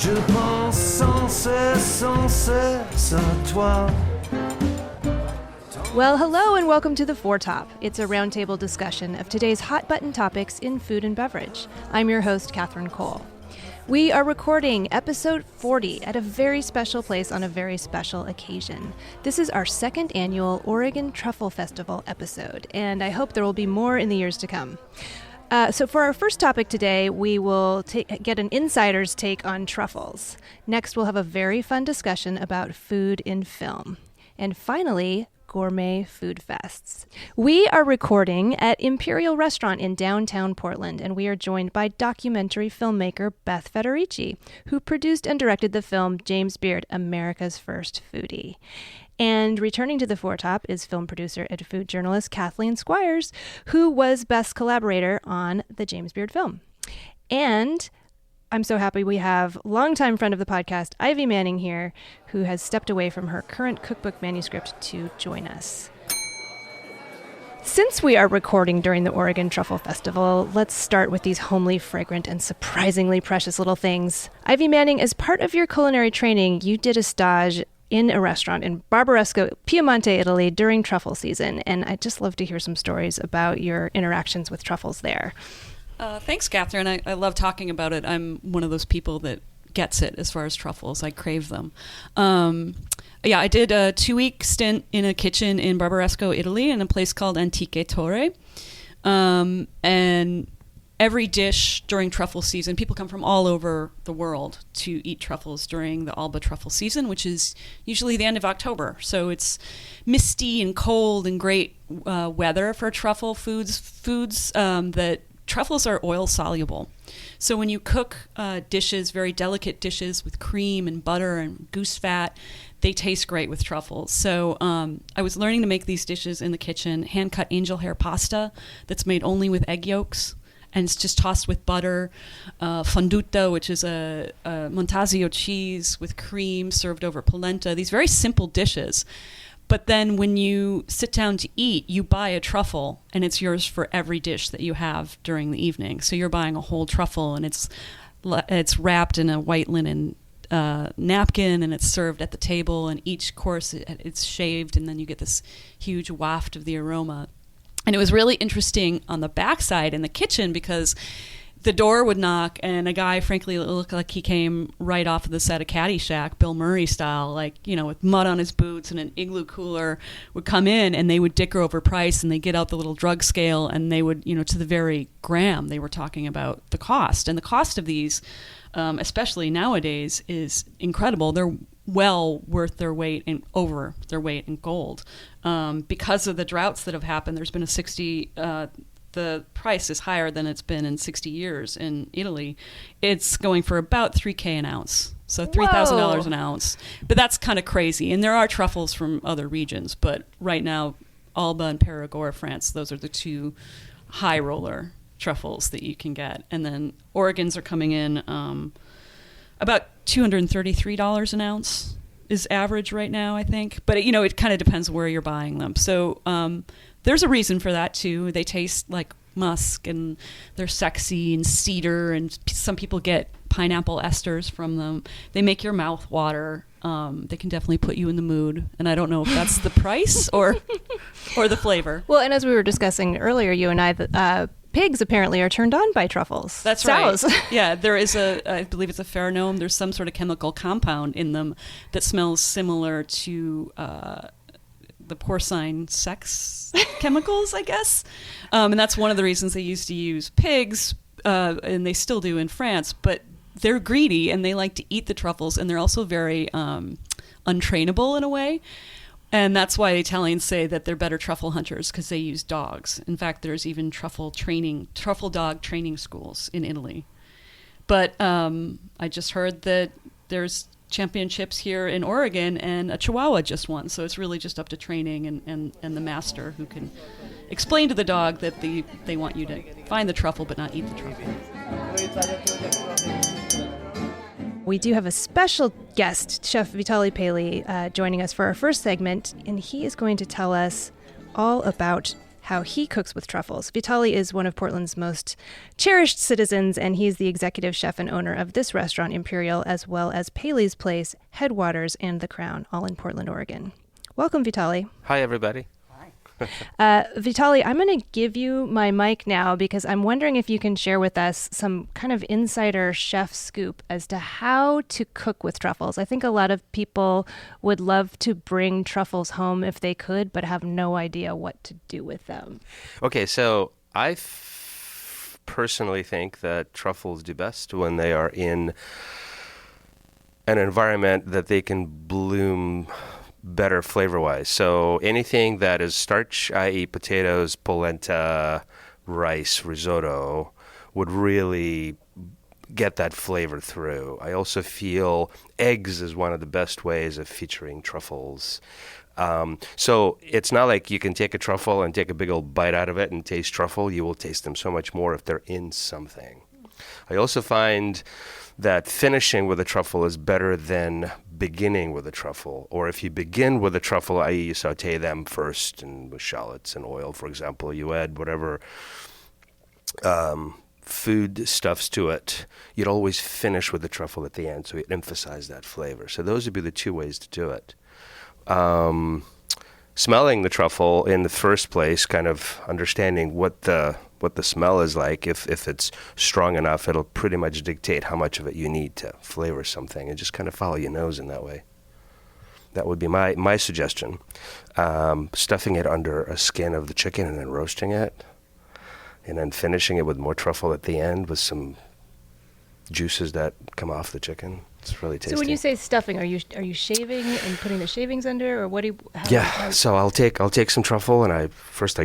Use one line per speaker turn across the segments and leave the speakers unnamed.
Je pense sans cesse à toi.
Well, hello and welcome to The Foretop. It's a roundtable discussion of today's hot-button topics in food and beverage. I'm your host, Catherine Cole. We are recording episode 40 at a very special place on a very special occasion. This is our second annual Oregon Truffle Festival episode, and I hope there will be more in the years to come. So for our first topic today, we will get an insider's take on truffles. Next, we'll have a very fun discussion about food in film. And finally, gourmet food fests. We are recording at Imperial Restaurant in downtown Portland, and we are joined by documentary filmmaker Beth Federici, who produced and directed the film James Beard, America's First Foodie. And returning to the foretop is film producer and food journalist Kathleen Squires, who was Beth's collaborator on the James Beard film. And I'm so happy we have longtime friend of the podcast, Ivy Manning here, who has stepped away from her current cookbook manuscript to join us. Since we are recording during the Oregon Truffle Festival, let's start with these homely, fragrant, and surprisingly precious little things. Ivy Manning, as part of your culinary training, you did a stage in a restaurant in Barbaresco, Piemonte, Italy during truffle season, and I'd just love to hear some stories about your interactions with truffles there.
Thanks, Catherine. I love talking about it. I'm one of those people that gets it as far as truffles. I crave them. I did a 2-week stint in a kitchen in Barbaresco, Italy, in a place called Antiche Torre. And every dish during truffle season, people come from all over the world to eat truffles during the Alba truffle season, which is usually the end of October. So it's misty and cold and great weather for truffle foods that truffles are oil soluble. So when you cook dishes, very delicate dishes with cream and butter and goose fat, they taste great with truffles. So I was learning to make these dishes in the kitchen, hand-cut angel hair pasta that's made only with egg yolks. And it's just tossed with butter, fonduta, which is a Montasio cheese with cream served over polenta. These very simple dishes. But then when you sit down to eat, you buy a truffle, and it's yours for every dish that you have during the evening. So you're buying a whole truffle, and it's wrapped in a white linen napkin, and it's served at the table. And each course, it's shaved, and then you get this huge waft of the aroma. And it was really interesting on the backside in the kitchen because the door would knock, and a guy, frankly, looked like he came right off of the set of Caddyshack, Bill Murray style, with mud on his boots and an igloo cooler, would come in, and they would dicker over price, and they get out the little drug scale, and they would, to the very gram, they were talking about the cost. And the cost of these, especially nowadays, is incredible. They're well worth their weight and over their weight in gold. Because of the droughts that have happened, there's been the price is higher than it's been in 60 years in Italy. It's going for about $3,000 an ounce. So $3,000 an ounce. But that's kind of crazy. And there are truffles from other regions. But right now, Alba and Perigord, France, those are the two high roller truffles that you can get. And then Oregons are coming in about $233 an ounce is average right now, I think. But, it kind of depends where you're buying them. So there's a reason for that, too. They taste like musk, and they're sexy and cedar, and some people get pineapple esters from them. They make your mouth water. They can definitely put you in the mood. And I don't know if that's the price or the flavor.
Well, and as we were discussing earlier, you and I, pigs apparently are turned on by truffles.
That's
Sows.
Right. Yeah, there is I believe it's a pheronome. There's some sort of chemical compound in them that smells similar to the porcine sex chemicals, I guess. And that's one of the reasons they used to use pigs, and they still do in France, but they're greedy and they like to eat the truffles, and they're also very untrainable in a way. And that's why Italians say that they're better truffle hunters, because they use dogs. In fact, there's even truffle dog training schools in Italy. But I just heard that there's championships here in Oregon, and a Chihuahua just won. So it's really just up to training and the master, who can explain to the dog that they want you to find the truffle but not eat the truffle.
We do have a special guest, Chef Vitaly Paley, joining us for our first segment, and he is going to tell us all about how he cooks with truffles. Vitaly is one of Portland's most cherished citizens, and he's the executive chef and owner of this restaurant, Imperial, as well as Paley's Place, Headwaters, and The Crown, all in Portland, Oregon. Welcome, Vitaly.
Hi, everybody.
Vitaly, I'm going to give you my mic now because I'm wondering if you can share with us some kind of insider chef scoop as to how to cook with truffles. I think a lot of people would love to bring truffles home if they could, but have no idea what to do with them.
Okay, so I personally think that truffles do best when they are in an environment that they can bloom better flavor-wise. So anything that is starch, i.e. potatoes, polenta, rice, risotto, would really get that flavor through. I also feel eggs is one of the best ways of featuring truffles. So it's not like you can take a truffle and take a big old bite out of it and taste truffle. You will taste them so much more if they're in something. I also find that finishing with a truffle is better than beginning with a truffle. Or if you begin with a truffle, i.e. you saute them first and with shallots and oil, for example, you add whatever food stuffs to it, you'd always finish with the truffle at the end, so you emphasize that flavor. So those would be the two ways to do it. Smelling the truffle in the first place, kind of understanding what the smell is like. If it's strong enough, it'll pretty much dictate how much of it you need to flavor something, and just kind of follow your nose in that way. That would be my suggestion. Stuffing it under a skin of the chicken and then roasting it, and then finishing it with more truffle at the end with some juices that come off the chicken. It's really tasty.
So when you say stuffing, are you shaving and putting the shavings under, or what do you?
So I'll take some truffle and I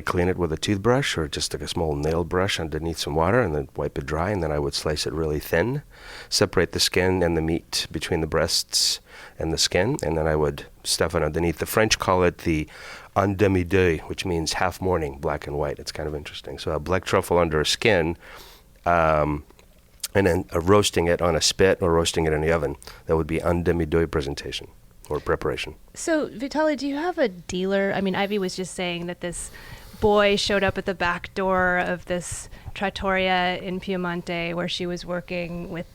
clean it with a toothbrush or just like a small nail brush underneath some water, and then wipe it dry, and then I would slice it really thin, separate the skin and the meat between the breasts and the skin, and then I would stuff it underneath. The French call it the en demi-deuil, which means half mourning, black and white. It's kind of interesting. So a black truffle under a skin, and then roasting it on a spit or roasting it in the oven. That would be en demi-deuil presentation or preparation.
So, Vitaly, do you have a dealer? I mean, Ivy was just saying that this boy showed up at the back door of this trattoria in Piemonte where she was working with,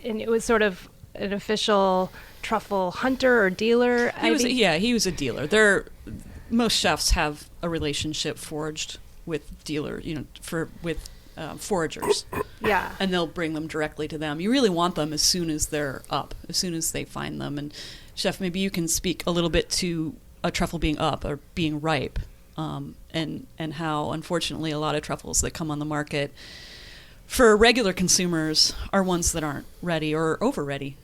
and it was sort of an official truffle hunter or dealer.
He was a dealer. Most chefs have a relationship forged with dealer, with foragers.
Yeah.
And they'll bring them directly to them. You really want them as soon as they're up, as soon as they find them. And Chef, maybe you can speak a little bit to a truffle being up or being ripe, and how, unfortunately, a lot of truffles that come on the market for regular consumers are ones that aren't ready or over-ready.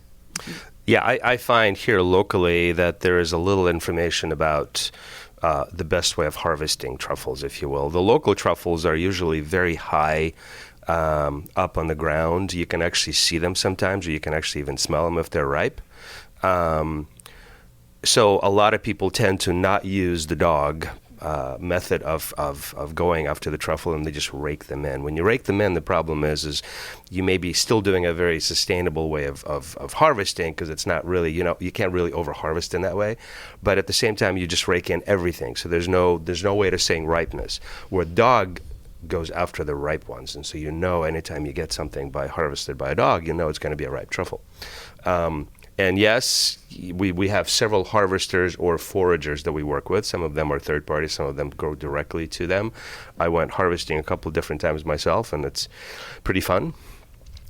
Yeah, I find here locally that there is a little information about the best way of harvesting truffles, if you will. The local truffles are usually very high up on the ground. You can actually see them sometimes, or you can actually even smell them if they're ripe. So a lot of people tend to not use the dog method of going after the truffle, and they just rake them in. When you rake them in, the problem is you may be still doing a very sustainable way of harvesting, because it's not really, you can't really over harvest in that way. But at the same time, you just rake in everything. So there's no way to saying ripeness. Where dog goes after the ripe ones, and so anytime you get something harvested by a dog, it's going to be a ripe truffle. And yes, we have several harvesters or foragers that we work with. Some of them are third parties, some of them go directly to them. I went harvesting a couple of different times myself, and it's pretty fun.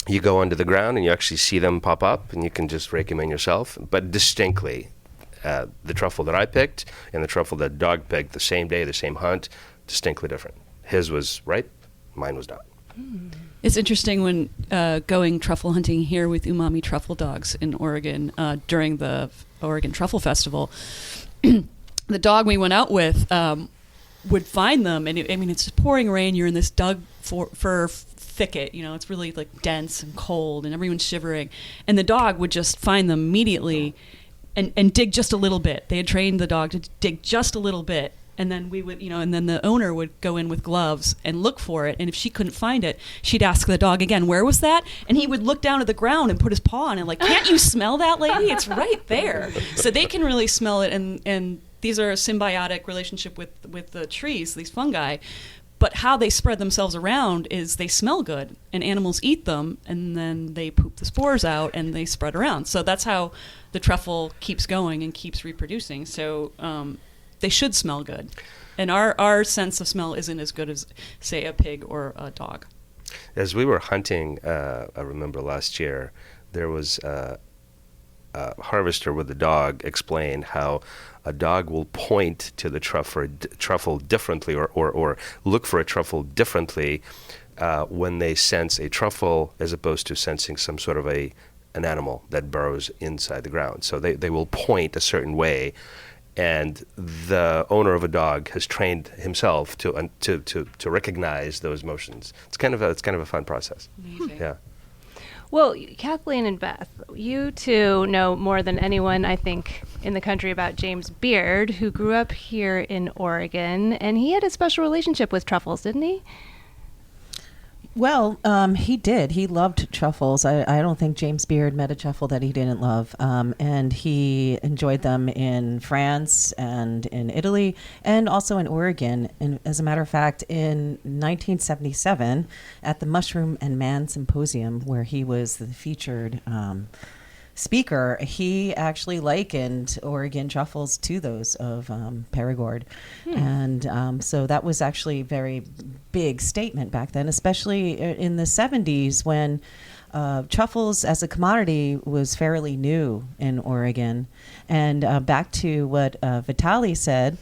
You go under the ground and you actually see them pop up, and you can just rake them in yourself. But distinctly, the truffle that I picked and the truffle that dog picked the same day, the same hunt, distinctly different. His was ripe, mine was not.
It's interesting when going truffle hunting here with Umami Truffle Dogs in Oregon during the Oregon Truffle Festival. The dog we went out with would find them, and it's pouring rain. You're in this Doug fir thicket, it's really like dense and cold, and everyone's shivering. And the dog would just find them immediately and dig just a little bit. They had trained the dog to dig just a little bit. And then we would, and then the owner would go in with gloves and look for it. And if she couldn't find it, she'd ask the dog again, where was that? And he would look down at the ground and put his paw on it, like, can't you smell that, lady? It's right there. So they can really smell it, and these are a symbiotic relationship with the trees, these fungi. But how they spread themselves around is they smell good, and animals eat them, and then they poop the spores out, and they spread around. So that's how the truffle keeps going and keeps reproducing. So they should smell good. And our sense of smell isn't as good as, say, a pig or a dog.
As we were hunting, I remember last year, there was a harvester with a dog explained how a dog will point to the truffle differently or look for a truffle differently when they sense a truffle as opposed to sensing some sort of an animal that burrows inside the ground. So they will point a certain way, and the owner of a dog has trained himself to recognize those motions. It's kind of a fun process.
Amazing.
Yeah.
Well, Kathleen and Beth, you two know more than anyone, I think, in the country about James Beard, who grew up here in Oregon, and he had a special relationship with truffles, didn't he?
Well, he did. He loved truffles. I don't think James Beard met a truffle that he didn't love. And he enjoyed them in France and in Italy and also in Oregon. And as a matter of fact, in 1977, at the Mushroom and Man Symposium, where he was the featured speaker, he actually likened Oregon truffles to those of Perigord. And so that was actually a very big statement back then, especially in the 70s when truffles as a commodity was fairly new in Oregon. And back to what Vitaly said,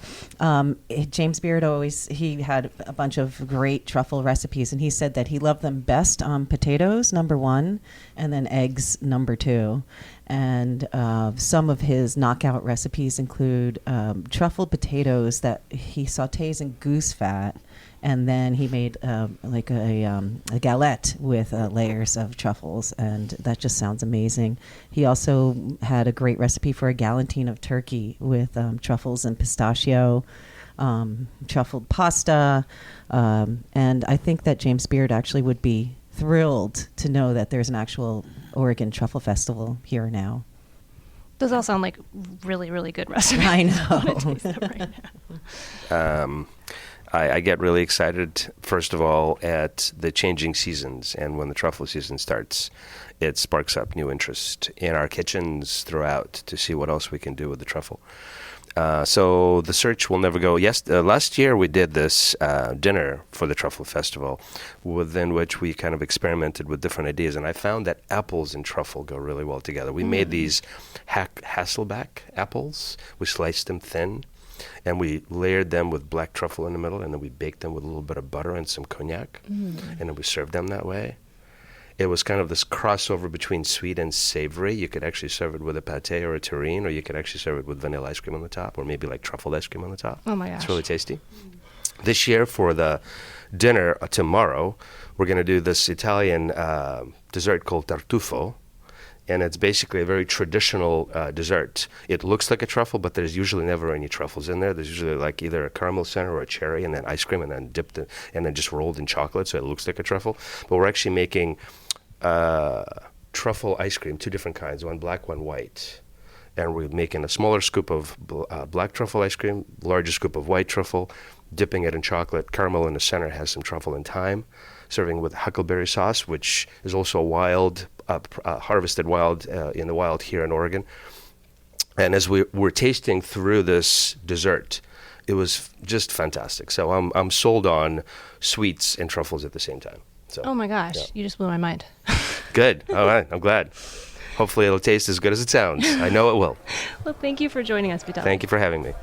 James Beard he had a bunch of great truffle recipes, and he said that he loved them best on potatoes, number one, and then eggs, number two. And some of his knockout recipes include truffled potatoes that he sautés in goose fat, and then he made like a galette with layers of truffles, and that just sounds amazing. He also had a great recipe for a galantine of turkey with truffles and pistachio, truffled pasta, and I think that James Beard actually would be thrilled to know that there's an actual Oregon Truffle Festival here now.
Those all sound like really, really good recipes.
I know.
I want to taste them right now.
I get really excited, first of all, at the changing seasons. And when the truffle season starts, it sparks up new interest in our kitchens throughout to see what else we can do with the truffle. So the search will never go. Yes, last year we did this dinner for the Truffle Festival, within which we kind of experimented with different ideas. And I found that apples and truffle go really well together. We made these Hasselback apples. We sliced them thin, and we layered them with black truffle in the middle, and then we baked them with a little bit of butter and some cognac, and then we served them that way. It was kind of this crossover between sweet and savory. You could actually serve it with a pâté or a terrine, or you could actually serve it with vanilla ice cream on the top, or maybe like truffle ice cream on the top.
Oh my gosh.
It's really tasty. This year for the dinner tomorrow, we're going to do this Italian dessert called tartufo. And it's basically a very traditional dessert. It looks like a truffle, but there's usually never any truffles in there. There's usually like either a caramel center or a cherry, and then ice cream, and then dipped and then just rolled in chocolate, so it looks like a truffle. But we're actually making truffle ice cream, two different kinds, one black, one white. And we're making a smaller scoop of black truffle ice cream, larger scoop of white truffle, dipping it in chocolate. Caramel in the center has some truffle and thyme, serving with huckleberry sauce, which is also wild, harvested wild in the wild here in Oregon. And as we were tasting through this dessert, it was just fantastic. So I'm sold on sweets and truffles at the same time. So,
Oh my gosh,
yeah.
you just blew my mind.
Good. All right. I'm glad. Hopefully it'll taste as good as it sounds. I know it will.
Well, thank you for joining us, Vitaly.
Thank you for having me.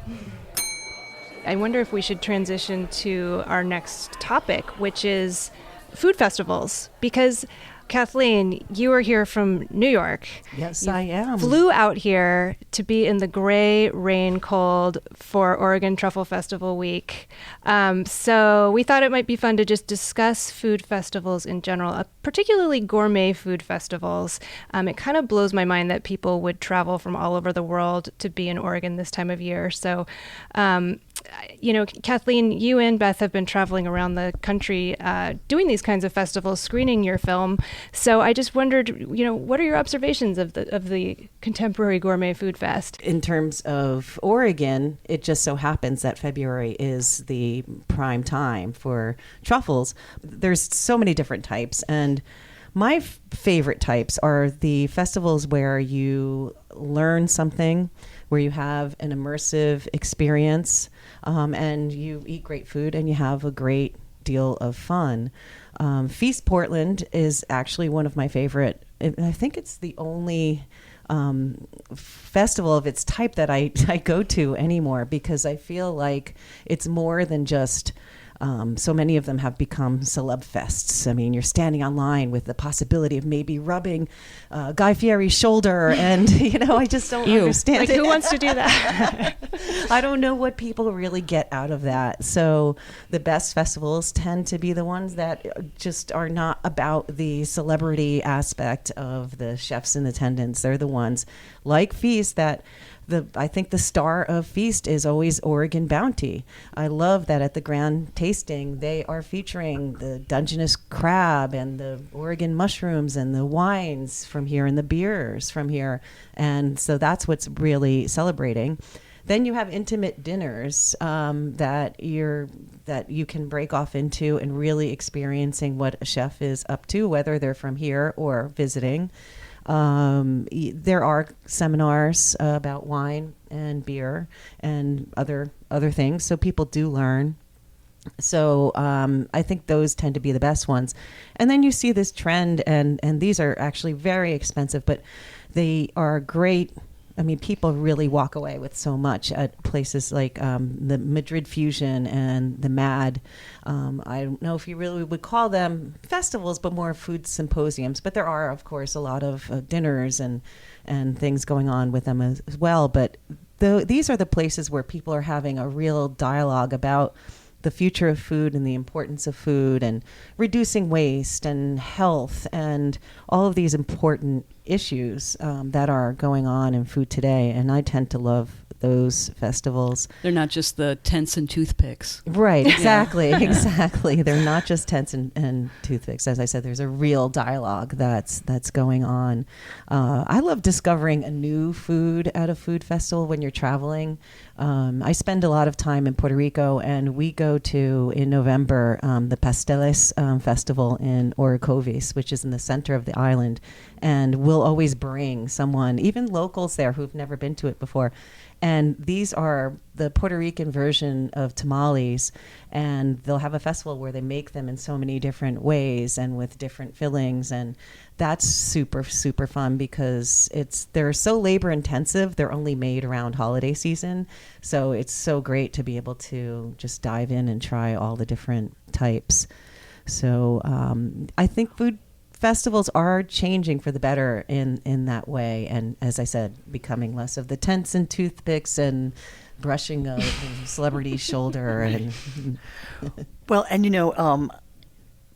I wonder if we should transition to our next topic, which is food festivals, because Kathleen, you are here from New York.
Yes,
You
I am.
Flew out here to be in the gray, rain, cold for Oregon Truffle Festival week. So we thought it might be fun to just discuss food festivals in general, particularly gourmet food festivals. It kind of blows my mind that people would travel from all over the world to be in Oregon this time of year. So Kathleen, you and Beth have been traveling around the country doing these kinds of festivals, screening your film. So I just wondered, what are your observations of the Contemporary Gourmet Food Fest?
In terms of Oregon, it just so happens that February is the prime time for truffles. There's so many different types, and my favorite types are the festivals where you learn something, where you have an immersive experience, and you eat great food and you have a great deal of fun. Feast Portland is actually one of my favorite. I think it's the only festival of its type that I go to anymore, because I feel like it's more than just so many of them have become celeb fests. I mean, you're standing online with the possibility of maybe rubbing Guy Fieri's shoulder, and I just don't understand.
Like, who wants to do that?
I don't know what people really get out of that. So the best festivals tend to be the ones that just are not about the celebrity aspect of the chefs in attendance. They're the ones like Feast that I think the star of Feast is always Oregon Bounty. I love that at the grand tasting, they are featuring the Dungeness crab and the Oregon mushrooms and the wines from here and the beers from here. And so that's what's really celebrating. Then you have intimate dinners that you can break off into and really experiencing what a chef is up to, whether they're from here or visiting. There are seminars about wine and beer and other things, so people do learn. So I think those tend to be the best ones. And then you see this trend, and these are actually very expensive, but they are great. I mean, people really walk away with so much at places like the Madrid Fusion and the MAD. I don't know if you really would call them festivals, but more food symposiums. But there are, of course, a lot of dinners and things going on with them as well. But these are the places where people are having a real dialogue about the future of food and the importance of food and reducing waste and health and all of these important issues that are going on in food today. And I tend to love those festivals.
They're not just the tents and toothpicks.
Right, exactly, exactly. They're not just tents and toothpicks. As I said, there's a real dialogue that's going on. I love discovering a new food at a food festival when you're traveling. I spend a lot of time in Puerto Rico, and we go to, in November, the Pasteles Festival in Orocovis, which is in the center of the island. And we'll always bring someone, even locals there who've never been to it before. And these are the Puerto Rican version of tamales, and they'll have a festival where they make them in so many different ways and with different fillings, and that's super, super fun because they're so labor intensive. They're only made around holiday season, so it's so great to be able to just dive in and try all the different types. So I think food festivals are changing for the better in that way, and as I said, becoming less of the tents and toothpicks and brushing a celebrity's shoulder. And
well, and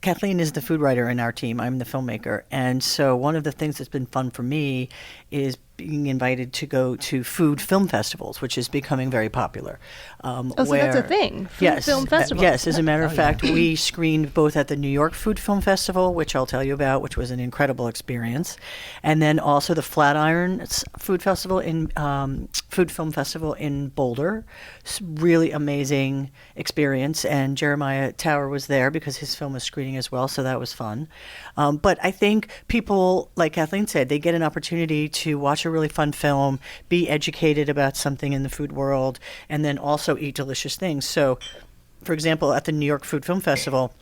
Kathleen is the food writer in our team. I'm the filmmaker, and so one of the things that's been fun for me is being invited to go to food film festivals, which is becoming very popular.
So that's a thing? Film festival?
Yes, as a matter of fact, we screened both at the New York Food Film Festival, which I'll tell you about, which was an incredible experience, and then also the Flatiron Food Festival Food Film Festival in Boulder. It's really amazing experience, and Jeremiah Tower was there because his film was screening as well, so that was fun. But I think people, like Kathleen said, they get an opportunity to watch a really fun film, be educated about something in the food world, and then also eat delicious things. So, for example, at the New York Food Film Festival,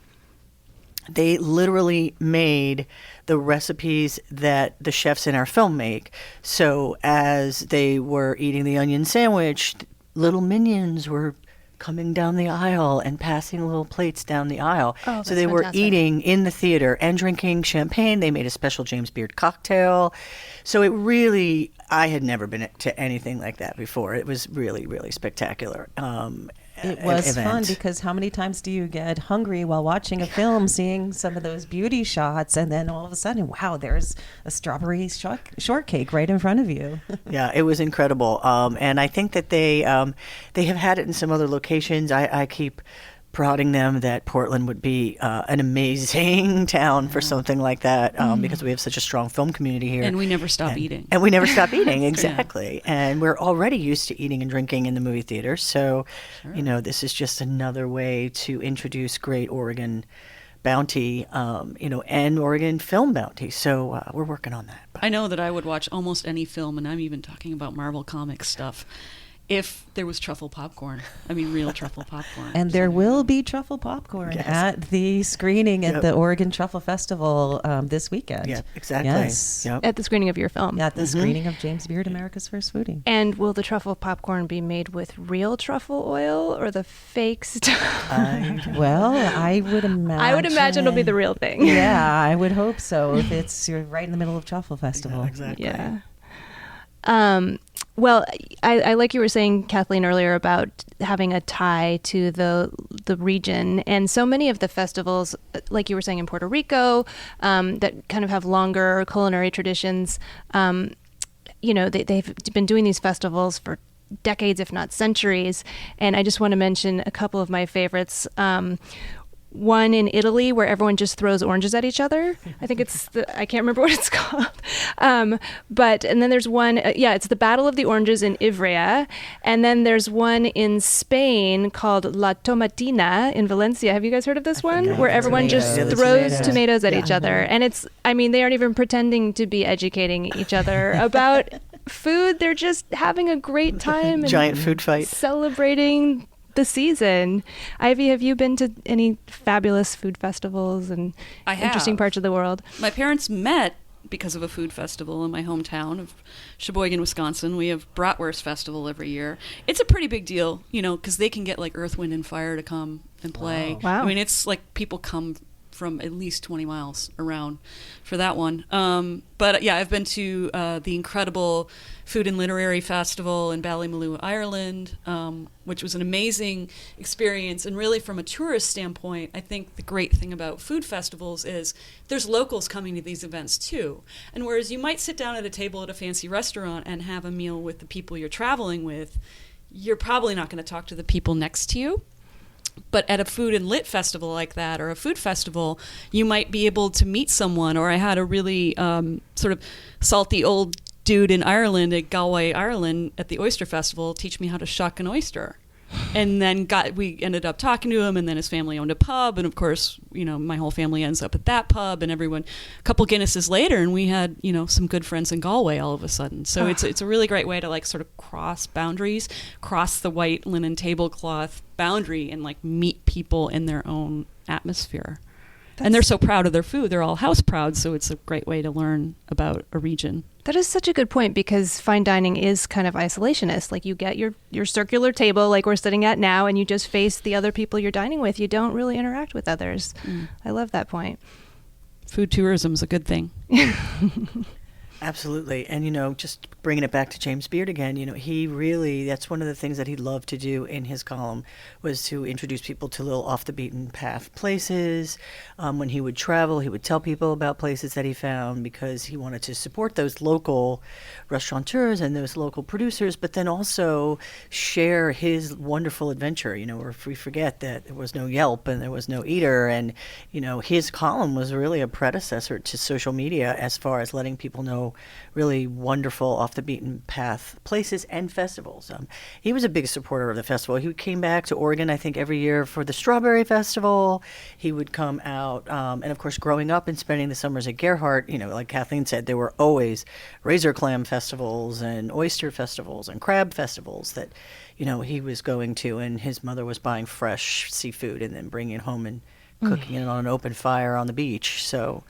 they literally made the recipes that the chefs in our film make. So as they were eating the onion sandwich, little minions were coming down the aisle and passing little plates down the aisle.
Oh,
so they
fantastic.
were eating in the theater and drinking champagne. They made a special James Beard cocktail. So it really, I had never been to anything like that before. It was really, really spectacular.
It was
event.
fun because how many times do you get hungry while watching a film, seeing some of those beauty shots, and then all of a sudden, wow, there's a strawberry shortcake right in front of you.
Yeah, it was incredible. And I think that they have had it in some other locations. I keep prodding them that Portland would be an amazing town for something like that because we have such a strong film community here.
And we never stop eating.
And we never stop eating, exactly. And we're already used to eating and drinking in the movie theater. So, this is just another way to introduce great Oregon bounty, and Oregon film bounty. So we're working on that.
I know that I would watch almost any film, and I'm even talking about Marvel Comics stuff, if there was truffle popcorn. I mean, real truffle popcorn.
And there will be truffle popcorn at the screening at the Oregon Truffle Festival this weekend.
Yeah, exactly.
Yes.
Yep.
At the screening of your film.
At the screening of James Beard, America's First Foodie.
And will the truffle popcorn be made with real truffle oil or the fake stuff?
Well, I would imagine.
I would imagine it'll be the real thing.
Yeah, I would hope so. If you're right in the middle of Truffle Festival.
Yeah, exactly.
Yeah. Well, I like you were saying, Kathleen, earlier about having a tie to the region, and so many of the festivals, like you were saying in Puerto Rico, that kind of have longer culinary traditions. They've been doing these festivals for decades, if not centuries. And I just want to mention a couple of my favorites. One in Italy where everyone just throws oranges at each other. I think I can't remember what it's called. And then there's one, it's the Battle of the Oranges in Ivrea. And then there's one in Spain called La Tomatina in Valencia. Have you guys heard of this one? Where everyone just throws tomatoes at each other. And they aren't even pretending to be educating each other about food. They're just having a great time.
Giant food fight.
Celebrating the season. Ivy, have you been to any fabulous food festivals and interesting parts of the world?
My parents met because of a food festival in my hometown of Sheboygan, Wisconsin. We have Bratwurst Festival every year. It's a pretty big deal, because they can get like Earth, Wind, and Fire to come and play.
Wow.
I mean, it's like people come from at least 20 miles around for that one. I've been to the incredible Food and Literary Festival in Ballymaloe, Ireland, which was an amazing experience. And really, from a tourist standpoint, I think the great thing about food festivals is there's locals coming to these events too. And whereas you might sit down at a table at a fancy restaurant and have a meal with the people you're traveling with, you're probably not going to talk to the people next to you. But at a food and lit festival like that, or a food festival, you might be able to meet someone. Or I had a really sort of salty old dude in Ireland, at Galway, Ireland, at the Oyster Festival, teach me how to shuck an oyster. And then we ended up talking to him, and then his family owned a pub, and of course, my whole family ends up at that pub, and everyone, a couple Guinnesses later, and we had, some good friends in Galway all of a sudden. So it's a really great way to like sort of cross boundaries, cross the white linen tablecloth boundary, and like meet people in their own atmosphere. And they're so proud of their food. They're all house proud, so it's a great way to learn about a region.
That is such a good point, because fine dining is kind of isolationist. Like, you get your circular table like we're sitting at now, and you just face the other people you're dining with. You don't really interact with others. I love that point.
Food tourism is a good thing.
Absolutely. And, just bringing it back to James Beard again, he really, that's one of the things that he loved to do in his column, was to introduce people to little off the beaten path places. When he would travel, he would tell people about places that he found, because he wanted to support those local restaurateurs and those local producers, but then also share his wonderful adventure. Or if we forget that there was no Yelp and there was no Eater, and, his column was really a predecessor to social media as far as letting people know really wonderful off the beaten path places and festivals. He was a big supporter of the festival. He came back to Oregon, I think, every year for the Strawberry Festival. He would come out, and of course, growing up and spending the summers at Gerhardt, like Kathleen said, there were always razor clam festivals and oyster festivals and crab festivals that, he was going to, and his mother was buying fresh seafood and then bringing it home and cooking it on an open fire on the beach. So,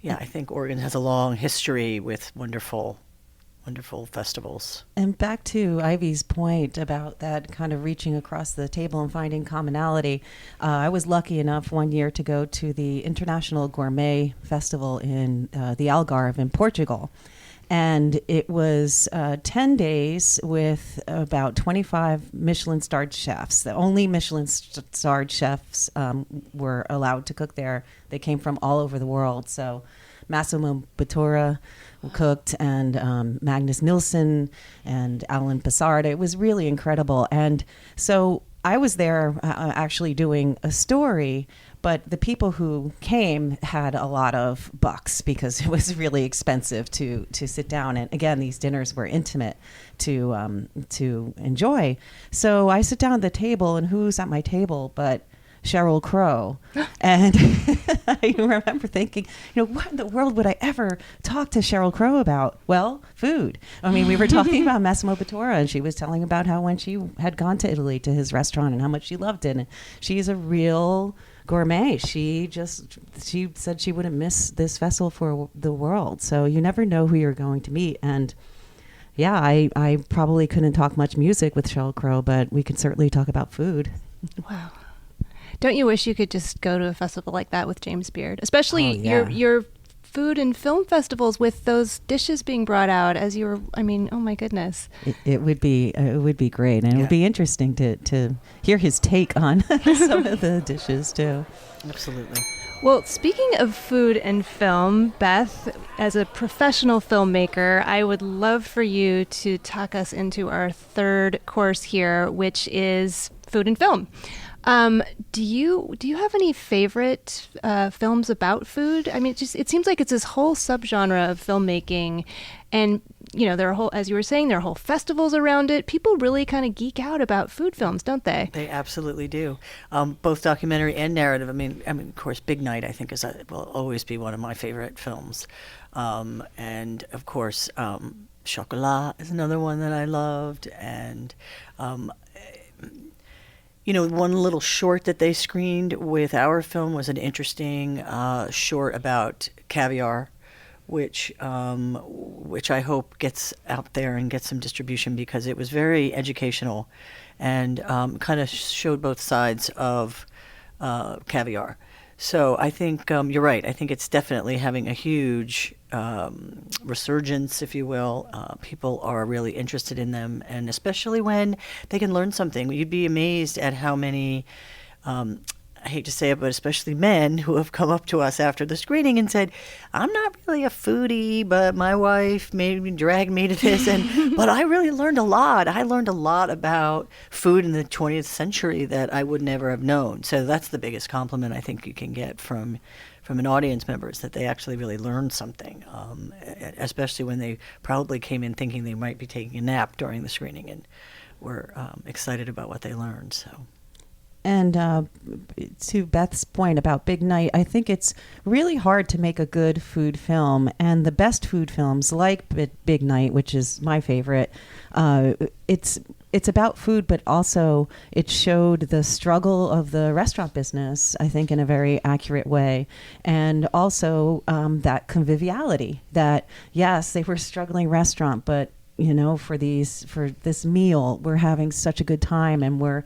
I think Oregon has a long history with wonderful festivals.
And back to Ivy's point about that kind of reaching across the table and finding commonality. I was lucky enough one year to go to the International Gourmet Festival in the Algarve in Portugal. And it was 10 days with about 25 Michelin-starred chefs. The only Michelin-starred chefs were allowed to cook there. They came from all over the world. So Massimo Bottura cooked, and Magnus Nilsson and Alan Passard. It was really incredible. And so I was there actually doing a story, but the people who came had a lot of bucks because it was really expensive to sit down. And again, these dinners were intimate to enjoy. So I sit down at the table, and who's at my table but Sheryl Crow. And I remember thinking, what in the world would I ever talk to Sheryl Crow about? Well, food. I mean, we were talking about Massimo Bottura, and she was telling about how when she had gone to Italy to his restaurant and how much she loved it. And she's a real gourmet. She said she wouldn't miss this festival for the world. So you never know who you're going to meet. And yeah, I probably couldn't talk much music with Sheryl Crow, but we can certainly talk about food.
Wow. Don't you wish you could just go to a festival like that with James Beard? Especially your food and film festivals with those dishes being brought out as you were, oh my goodness.
It would be great. And it would be interesting to hear his take on some of the dishes too.
Absolutely.
Well, speaking of food and film, Beth, as a professional filmmaker, I would love for you to talk us into our third course here, which is food and film. Do you have any favorite films about food? I mean, it seems like it's this whole subgenre of filmmaking, and there are as you were saying, there are whole festivals around it. People really kind of geek out about food films, don't they?
They absolutely do. Both documentary and narrative. I mean, of course, Big Night I think will always be one of my favorite films, and of course, Chocolat is another one that I loved, and. One little short that they screened with our film was an interesting short about caviar, which I hope gets out there and gets some distribution because it was very educational and kind of showed both sides of caviar. So I think you're right. I think it's definitely having a huge resurgence, if you will. People are really interested in them, and especially when they can learn something. You'd be amazed at how many, I hate to say it, but especially men who have come up to us after the screening and said, I'm not really a foodie, but my wife dragged me to this, but I really learned a lot. I learned a lot about food in the 20th century that I would never have known. So that's the biggest compliment I think you can get from an audience member, is that they actually really learned something, especially when they probably came in thinking they might be taking a nap during the screening and were excited about what they learned. So.
And to Beth's point about Big Night, I think it's really hard to make a good food film. And the best food films, like Big Night, which is my favorite, it's about food, but also it showed the struggle of the restaurant business, I think, in a very accurate way. And also that conviviality that, yes, they were a struggling restaurant, but, for this meal, we're having such a good time, and we're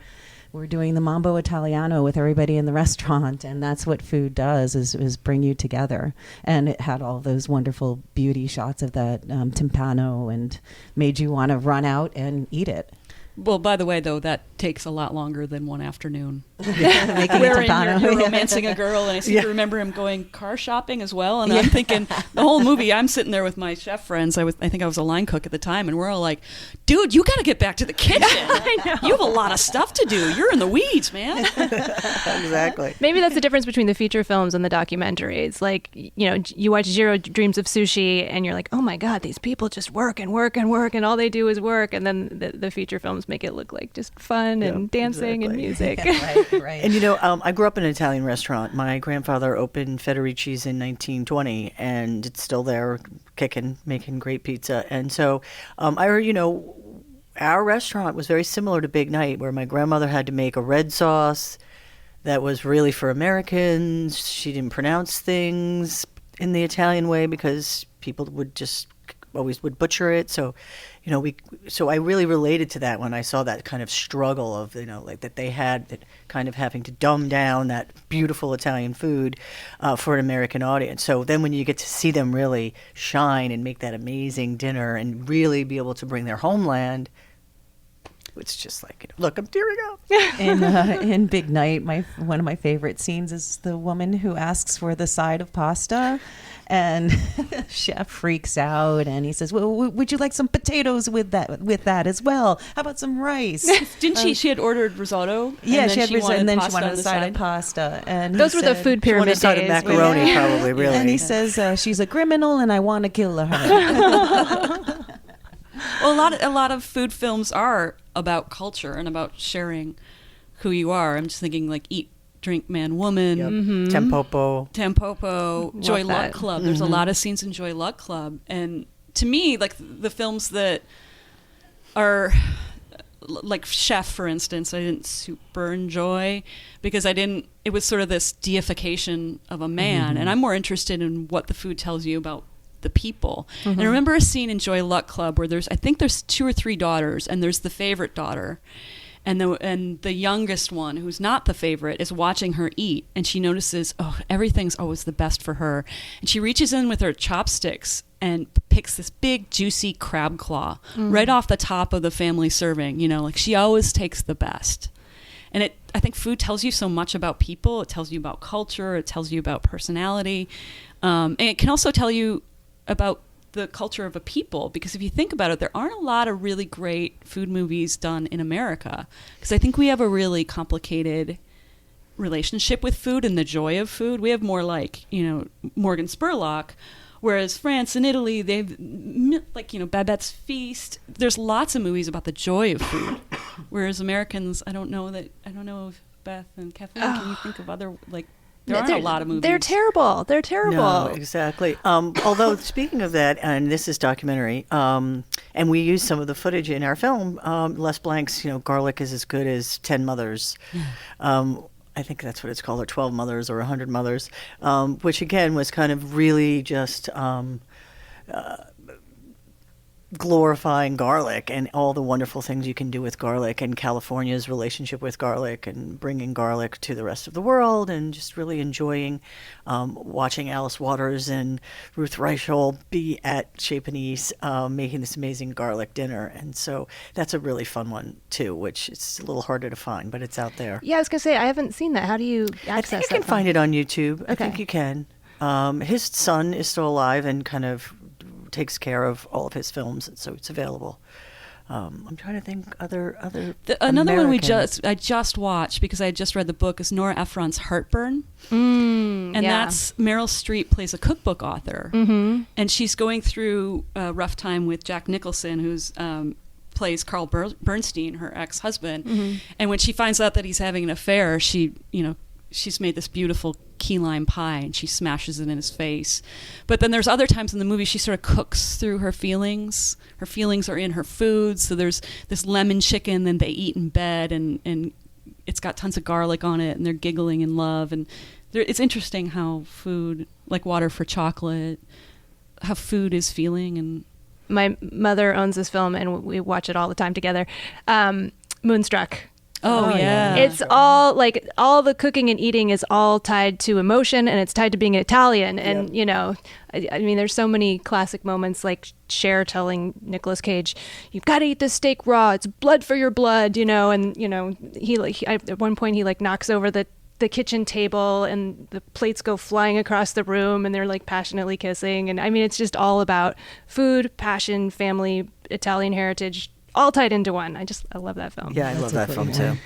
doing the Mambo Italiano with everybody in the restaurant, and that's what food does, is bring you together. And it had all those wonderful beauty shots of that timpano and made you want to run out and eat it.
Well, by the way, though, that takes a lot longer than one afternoon.
Making
Wherein
timpano.
you're romancing a girl, and I seem to remember him going car shopping as well. And I'm thinking, the whole movie, I'm sitting there with my chef friends. I think I was a line cook at the time, and we're all like, dude, you got to get back to the kitchen.
I know.
You have a lot of stuff to do. You're in the weeds, man.
Exactly.
Maybe that's the difference between the feature films and the documentaries. Like, you watch Jiro Dreams of Sushi, and you're like, oh my God, these people just work and work and work, and all they do is work. And then the feature films make it look like just fun and dancing and music.
Right.
And I grew up in an Italian restaurant. My grandfather opened Federici's in 1920, and it's still there, kicking, making great pizza. And so, our restaurant was very similar to Big Night, where my grandmother had to make a red sauce that was really for Americans. She didn't pronounce things in the Italian way because people would just always would butcher it. So, so I really related to that when I saw that kind of struggle of, like that they had, that kind of having to dumb down that beautiful Italian food for an American audience. So then when you get to see them really shine and make that amazing dinner and really be able to bring their homeland, it's just like, look, I'm tearing up.
In Big Night, one of my favorite scenes is the woman who asks for the side of pasta, and chef freaks out and he says, "Well, would you like some potatoes with that as well? How about some rice?"
Didn't she? She had ordered risotto.
Yeah,
and
she had risotto, and then she wanted
on
a side of pasta. And
Those were the food pyramid
She wanted a
days.
side of macaroni, probably, really.
And he says, "She's a criminal, and I want to kill her."
Well, a lot of food films are about culture and about sharing who you are. I'm just thinking like Eat, Drink, Man, Woman,
Yep. Tempopo,
Joy
that.
Luck Club. There's a lot of scenes in Joy Luck Club, and to me, like the films that are like Chef, for instance, I didn't super enjoy because it was sort of this deification of a man, and I'm more interested in what the food tells you about the people. And I remember a scene in Joy Luck Club where I think there's 2 or 3 daughters, and there's the favorite daughter, and the youngest one, who's not the favorite, is watching her eat, and she notices, everything's always the best for her, and she reaches in with her chopsticks and picks this big juicy crab claw right off the top of the family serving. Like she always takes the best. And I think food tells you so much about people. It tells you about culture. It tells you about personality, and it can also tell you about the culture of a people, because if you think about it, there aren't a lot of really great food movies done in America, because I think we have a really complicated relationship with food and the joy of food. We have more like, Morgan Spurlock, whereas France and Italy, they've like, Babette's Feast. There's lots of movies about the joy of food, whereas Americans, I don't know if Beth and Kathleen, can you think of other, like, there aren't a lot of movies.
They're terrible.
No, exactly. Although, speaking of that, and this is documentary, and we use some of the footage in our film, Les Blanc's, Garlic is as good as 10 mothers. I think that's what it's called, or 12 mothers or 100 mothers, which again was kind of really just glorifying garlic and all the wonderful things you can do with garlic, and California's relationship with garlic, and bringing garlic to the rest of the world, and just really enjoying watching Alice Waters and Ruth Reichel be at Chez Panisse making this amazing garlic dinner. And so that's a really fun one too, which is a little harder to find, but it's out there.
Yeah, I was going to say, I haven't seen that. How do you access
I think you
that
can find it on YouTube.
Okay.
I think you can. His son is still alive and kind of takes care of all of his films, and so it's available. I'm trying to think other
another one
American.
I just watched because I had just read the book is Nora Ephron's Heartburn, and that's Meryl Streep plays a cookbook author, and she's going through a rough time with Jack Nicholson, who's plays Carl Bernstein, her ex-husband, and when she finds out that he's having an affair, she's made this beautiful key lime pie and she smashes it in his face. But then there's other times in the movie she sort of cooks through her feelings. Her feelings are in her food. So there's this lemon chicken that they eat in bed, and it's got tons of garlic on it, and they're giggling in love. And it's interesting how food, like Water for Chocolate, how food is feeling. And
My mother owns this film, and we watch it all the time together. Moonstruck.
Oh yeah.
It's all like all the cooking and eating is all tied to emotion, and it's tied to being Italian. And I mean, there's so many classic moments, like Cher telling Nicolas Cage, "You've got to eat this steak raw. It's blood for your blood," and he at one point he like knocks over the kitchen table, and the plates go flying across the room, and they're like passionately kissing. And I mean, it's just all about food, passion, family, Italian heritage, all tied into one. I love that film.
Yeah, I love that film too.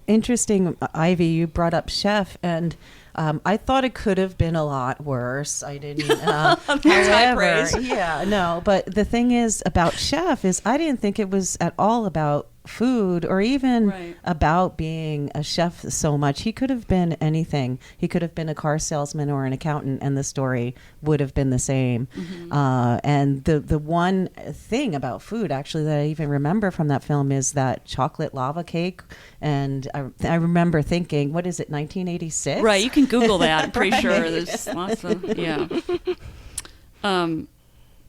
Interesting, Ivy, you brought up Chef, and I thought it could have been a lot worse. I didn't. However, yeah, no. But the thing is about Chef is I didn't think it was at all about food or even about being a chef so much. He could have been anything. He could have been a car salesman or an accountant, and the story would have been the same. And the one thing about food actually that I even remember from that film is that chocolate lava cake. And I remember thinking, what is it, 1986?
Right, you can Google that. I'm pretty sure there's lots of,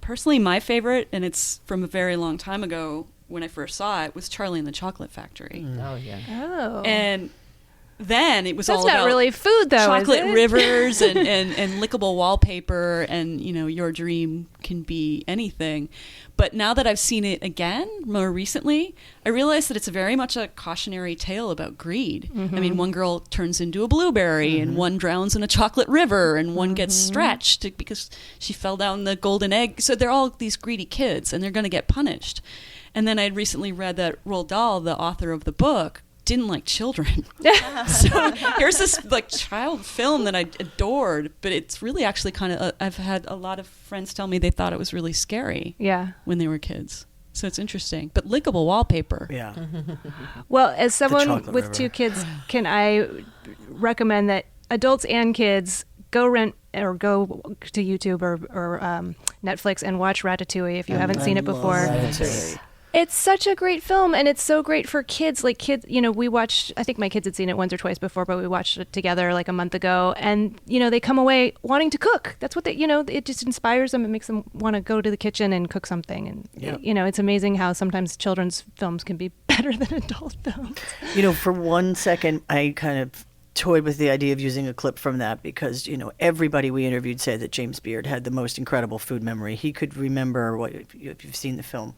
Personally, my favorite, and it's from a very long time ago when I first saw it, was Charlie and the Chocolate Factory.
Oh yeah.
Oh.
And then it was
That's
all
not
about
really food, though,
chocolate
is it?
rivers and lickable wallpaper, and your dream can be anything. But now that I've seen it again more recently, I realize that it's very much a cautionary tale about greed. I mean, one girl turns into a blueberry, and one drowns in a chocolate river, and one gets stretched because she fell down the golden egg. So they're all these greedy kids, and they're going to get punished. And then I'd recently read that Roald Dahl, the author of the book, didn't like children. So here's this child film that I adored, but it's really actually kind of, I've had a lot of friends tell me they thought it was really scary when they were kids. So it's interesting. But lickable wallpaper.
Yeah.
Well, as someone
chocolate
with
river.
2 kids, can I recommend that adults and kids go rent or go to YouTube or Netflix and watch Ratatouille if you haven't seen it before.
Ratatouille.
It's such a great film, and it's so great for kids. Like kids, we watched, I think my kids had seen it once or twice before, but we watched it together like a month ago, and, they come away wanting to cook. That's what they, it just inspires them. It makes them want to go to the kitchen and cook something. And, it's amazing how sometimes children's films can be better than adult films.
For one second, I kind of toyed with the idea of using a clip from that because, everybody we interviewed said that James Beard had the most incredible food memory. He could remember if you've seen the film,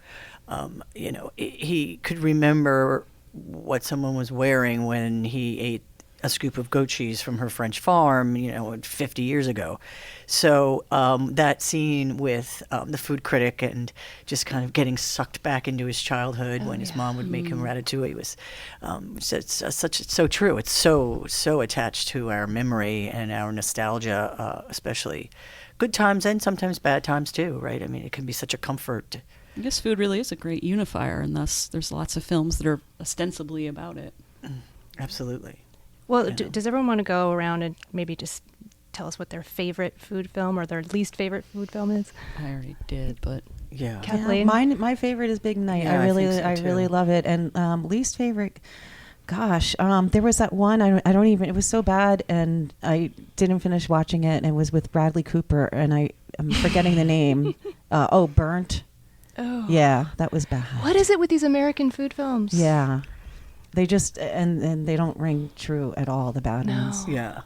he could remember what someone was wearing when he ate a scoop of goat cheese from her French farm, 50 years ago. So that scene with the food critic and just kind of getting sucked back into his childhood when his mom would make him ratatouille was so true. It's so attached to our memory and our nostalgia, especially good times and sometimes bad times too, right? I mean, it can be such a comfort.
I guess food really is a great unifier, and thus there's lots of films that are ostensibly about it.
Absolutely.
Well, does everyone want to go around and maybe just tell us what their favorite food film or their least favorite food film is?
I already did, but
Yeah.
Kathleen?
My favorite is Big Night.
Yeah,
I really
think so, too.
really love it. And least favorite, gosh, there was that one. I don't even. It was so bad, and I didn't finish watching it. And it was with Bradley Cooper, and I'm forgetting the name. Burnt.
Oh.
Yeah, that was bad.
What is it with these American food films?
Yeah, they just and they don't ring true at all. The bad ones.
Yeah.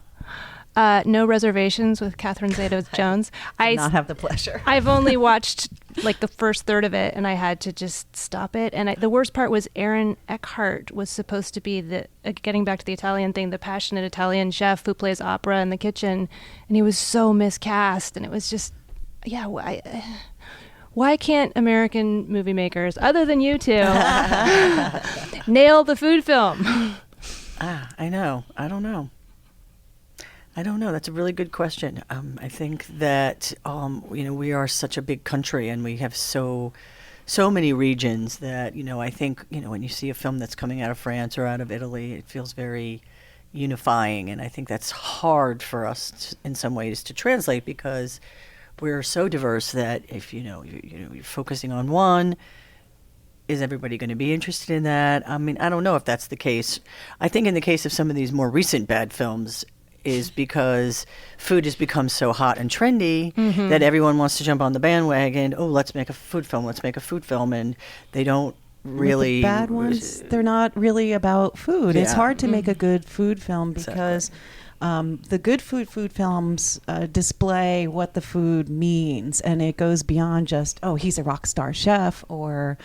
No Reservations with Catherine Zeta-Jones.
I not have the pleasure.
I've only watched like the first third of it, and I had to just stop it. And the worst part was Aaron Eckhart was supposed to be getting back to the Italian thing, the passionate Italian chef who plays opera in the kitchen, and he was so miscast. And it was just, why can't American movie makers, other than you two, nail the food film?
I know. I don't know. That's a really good question. I think that we are such a big country, and we have so many regions that I think when you see a film that's coming out of France or out of Italy, it feels very unifying, and I think that's hard for us in some ways to translate because we're so diverse that if you're focusing on one, is everybody going to be interested in that? I mean, I don't know if that's the case. I think in the case of some of these more recent bad films is because food has become so hot and trendy that everyone wants to jump on the bandwagon. Oh, let's make a food film. And they don't really.
The bad ones, they're not really about food.
Yeah.
It's hard to make a good food film because the good food films display what the food means, and it goes beyond just, oh, he's a rock star chef, or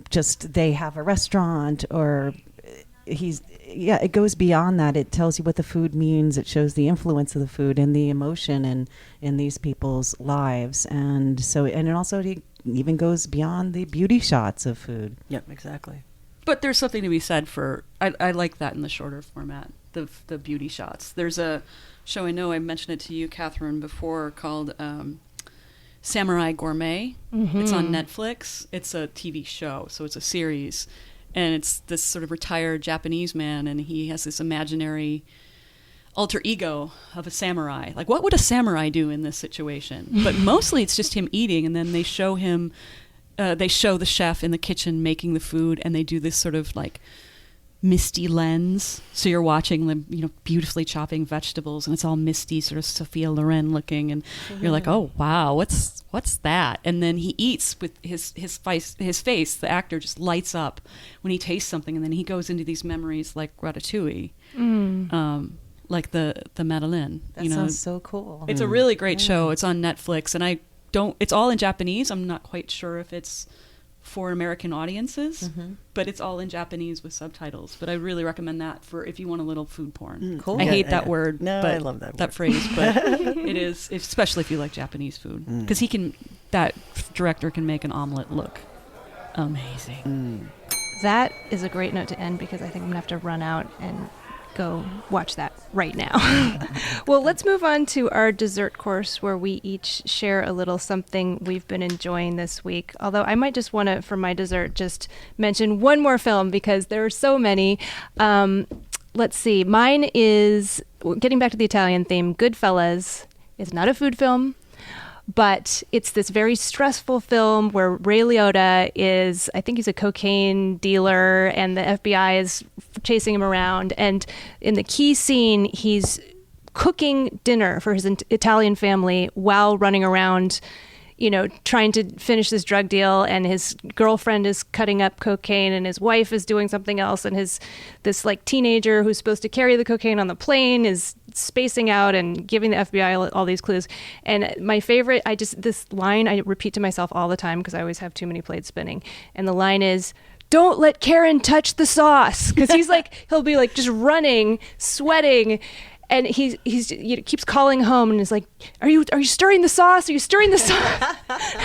just they have a restaurant, or it goes beyond that. It tells you what the food means. It shows the influence of the food and the emotion in these people's lives. And it also even goes beyond the beauty shots of food.
Yep, exactly.
But there's something to be said for, I like that in the shorter format, the beauty shots. There's a show, I know I mentioned it to you, Catherine, before, called Samurai Gourmet. It's on Netflix. It's a TV show, so it's a series. And it's this sort of retired Japanese man, and he has this imaginary alter ego of a samurai. Like, what would a samurai do in this situation? But mostly it's just him eating, and then they show him, they show the chef in the kitchen making the food, and they do this sort of like misty lens. So you're watching them, beautifully chopping vegetables, and it's all misty, sort of Sophia Loren looking, and you're like, oh wow, what's that? And then he eats with his face. The actor just lights up when he tastes something, and then he goes into these memories like Ratatouille, like the Madeleine.
That sounds so cool.
It's a really great show. It's on Netflix, and it's all in Japanese. I'm not quite sure if it's for American audiences, but it's all in Japanese with subtitles. But I really recommend that for if you want a little food porn.
Cool.
I hate that word.
No,
but
I love that word.
that phrase, but it is, especially if you like Japanese food, because that director can make an omelet look amazing.
That is a great note to end, because I think I'm going to have to run out and go watch that right now. Well, let's move on to our dessert course, where we each share a little something we've been enjoying this week. Although I might just want to, for my dessert, just mention one more film, because there are so many. Let's see. Mine is, getting back to the Italian theme, Goodfellas. It's not a food film, but it's this very stressful film where Ray Liotta is, I think he's a cocaine dealer, and the FBI is chasing him around. And in the key scene, he's cooking dinner for his Italian family while running around, trying to finish this drug deal. And his girlfriend is cutting up cocaine, and his wife is doing something else. And this teenager who's supposed to carry the cocaine on the plane is spacing out and giving the FBI all these clues. And my favorite, this line I repeat to myself all the time, because I always have too many plates spinning. And the line is, "Don't let Karen touch the sauce," because he'll be like just running, sweating, and he's keeps calling home and is like, "Are you stirring the sauce? Are you stirring the sauce?"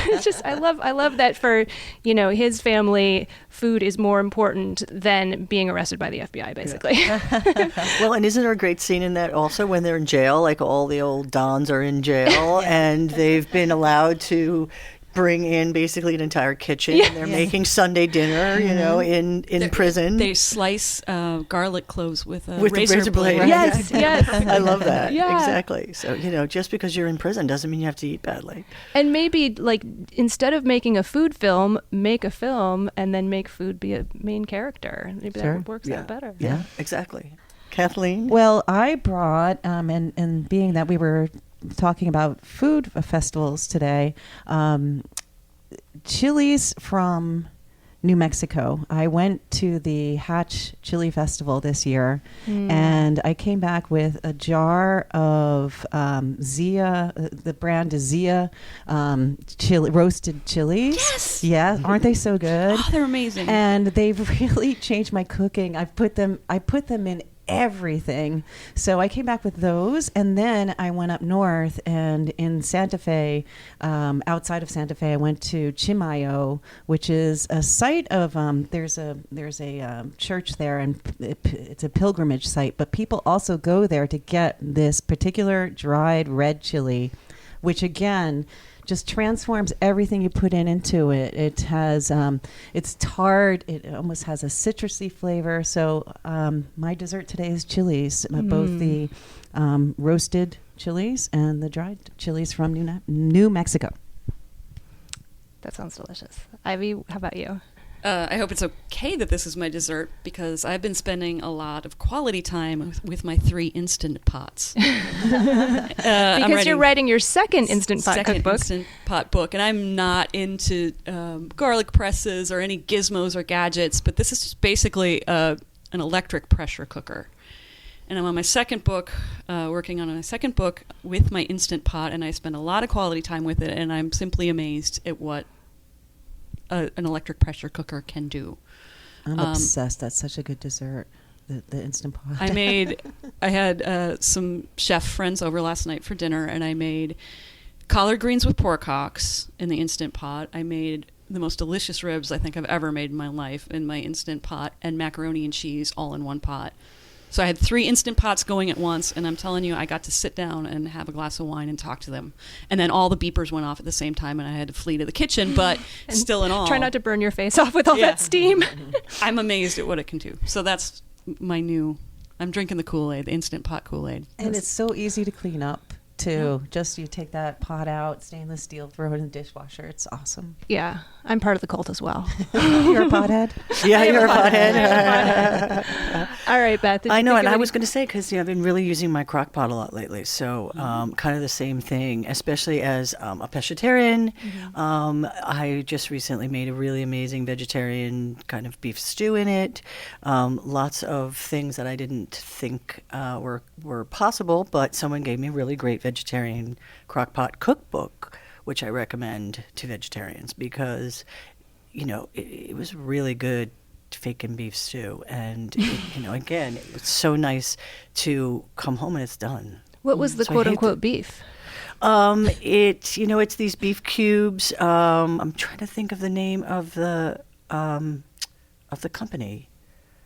It's just I love that for his family, food is more important than being arrested by the FBI, basically.
Yeah. Well, and isn't there a great scene in that also when they're in jail? Like all the old dons are in jail, and they've been allowed to bring in basically an entire kitchen, and they're making Sunday dinner, in prison.
They slice garlic cloves with a
with
razor blade.
Right?
Yes.
I love that.
Yeah.
Exactly. So, just because you're in prison doesn't mean you have to eat badly.
And maybe, instead of making a food film, make a film and then make food be a main character. Maybe that works out better.
Yeah, exactly. Kathleen?
Well, I brought, and being that we were talking about food festivals today, chilies from New Mexico. I went to the Hatch Chili Festival this year, and I came back with a jar of Zia, the brand is Zia, roasted chilies.
Yes!
Yeah, aren't they so good?
Oh, they're amazing.
And they've really changed my cooking. I put them in everything. So I came back with those, and then I went up north, and in Santa Fe, outside of Santa Fe, I went to Chimayo, which is a site of there's a church there, and it's a pilgrimage site, but people also go there to get this particular dried red chili, which again just transforms everything you put into it. It has, it's tart. It almost has a citrusy flavor. So my dessert today is chilies, both the roasted chilies and the dried chilies from New Mexico.
That sounds delicious. Ivy, how about you?
I hope it's okay that this is my dessert, because I've been spending a lot of quality time with my 3 Instant Pots.
Because you're writing your second Instant Pot cookbook.
Instant Pot book, and I'm not into garlic presses or any gizmos or gadgets, but this is just basically an electric pressure cooker. And I'm on my second book, working on my second book with my Instant Pot, and I spend a lot of quality time with it, and I'm simply amazed at what an electric pressure cooker can do.
I'm obsessed. That's such a good dessert, the Instant Pot.
I had some chef friends over last night for dinner, and I made collard greens with pork hocks in the Instant Pot. I made the most delicious ribs I think I've ever made in my life in my Instant Pot, and macaroni and cheese all in one pot. So I had 3 Instant Pots going at once, and I'm telling you, I got to sit down and have a glass of wine and talk to them. And then all the beepers went off at the same time, and I had to flee to the kitchen, but still in all.
Try not to burn your face off with all that steam.
I'm amazed at what it can do. So that's my new, I'm drinking the Kool-Aid, the Instant Pot Kool-Aid.
And it's so easy to clean up, too. Just you take that pot out, stainless steel, throw it in the dishwasher. It's awesome.
Yeah, I'm part of the cult as well.
You're a pothead?
Yeah, you're a pothead.
All right, Beth.
I know, and I was going to say, because I've been really using my crock pot a lot lately, so kind of the same thing, especially as a pescatarian. I just recently made a really amazing vegetarian kind of beef stew in it. Lots of things that I didn't think were possible, but someone gave me a really great vegetarian crock pot cookbook, which I recommend to vegetarians because, it was really good bacon beef stew. And, again, it's so nice to come home and it's done.
What was the quote-unquote beef?
It's these beef cubes. I'm trying to think of the name of the company.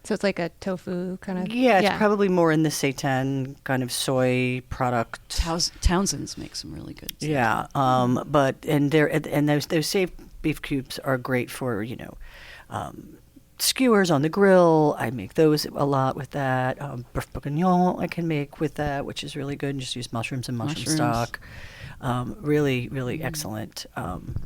So it's like a tofu kind of...
Yeah, it's probably more in the seitan kind of soy product.
Townsend's makes some really good seitan.
Yeah, those shaved beef cubes are great for, skewers on the grill. I make those a lot with that. Beef bourguignon I can make with that, which is really good. And just use mushrooms and mushroom stock. Really, really excellent. And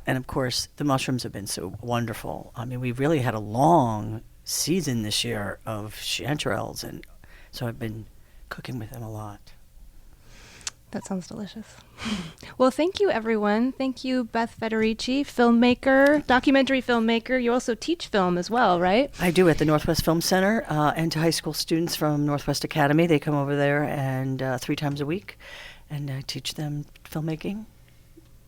of course, the mushrooms have been so wonderful. I mean, we really had a long season this year of chanterelles, and so I've been cooking with them a lot.
That sounds delicious. Well, thank you, everyone. Thank you, Beth Federici, filmmaker, documentary filmmaker. You also teach film as well, right?
I do at the Northwest Film Center, and to high school students from Northwest Academy. They come over there and 3 times a week, and I teach them filmmaking.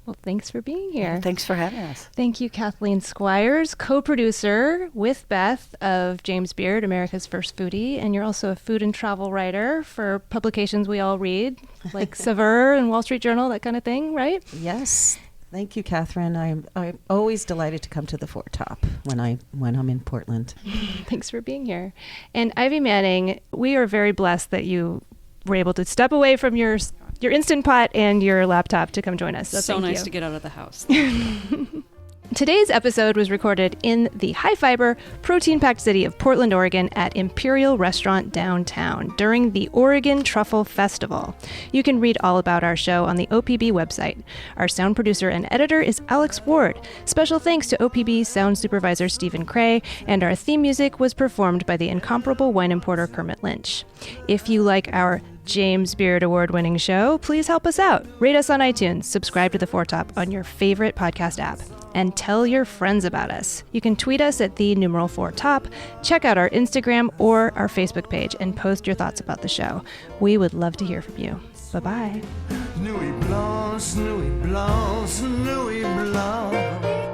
Well, thanks for being here.
Thanks for having us.
Thank you, Kathleen Squires, co-producer with Beth of James Beard, America's First Foodie. And you're also a food and travel writer for publications we all read, like Saveur and Wall Street Journal, that kind of thing, right?
Yes. Thank you, Catherine. I'm always delighted to come to the Foretop when I'm in Portland.
Thanks for being here. And Ivy Manning, we are very blessed that you were able to step away from your Instant Pot and your laptop to come join us.
So nice to get out of the house.
Today's episode was recorded in the high-fiber, protein-packed city of Portland, Oregon at Imperial Restaurant downtown during the Oregon Truffle Festival. You can read all about our show on the OPB website. Our sound producer and editor is Alex Ward. Special thanks to OPB sound supervisor Stephen Cray, and our theme music was performed by the incomparable wine importer Kermit Lynch. If you like our James Beard Award-winning show, please help us out. Rate us on iTunes, subscribe to The Foretop on your favorite podcast app, and tell your friends about us. You can tweet us at @4top, check out our Instagram or our Facebook page, and post your thoughts about the show. We would love to hear from you. Bye-bye.
Nuit blanche, nuit blanche, nuit blanche.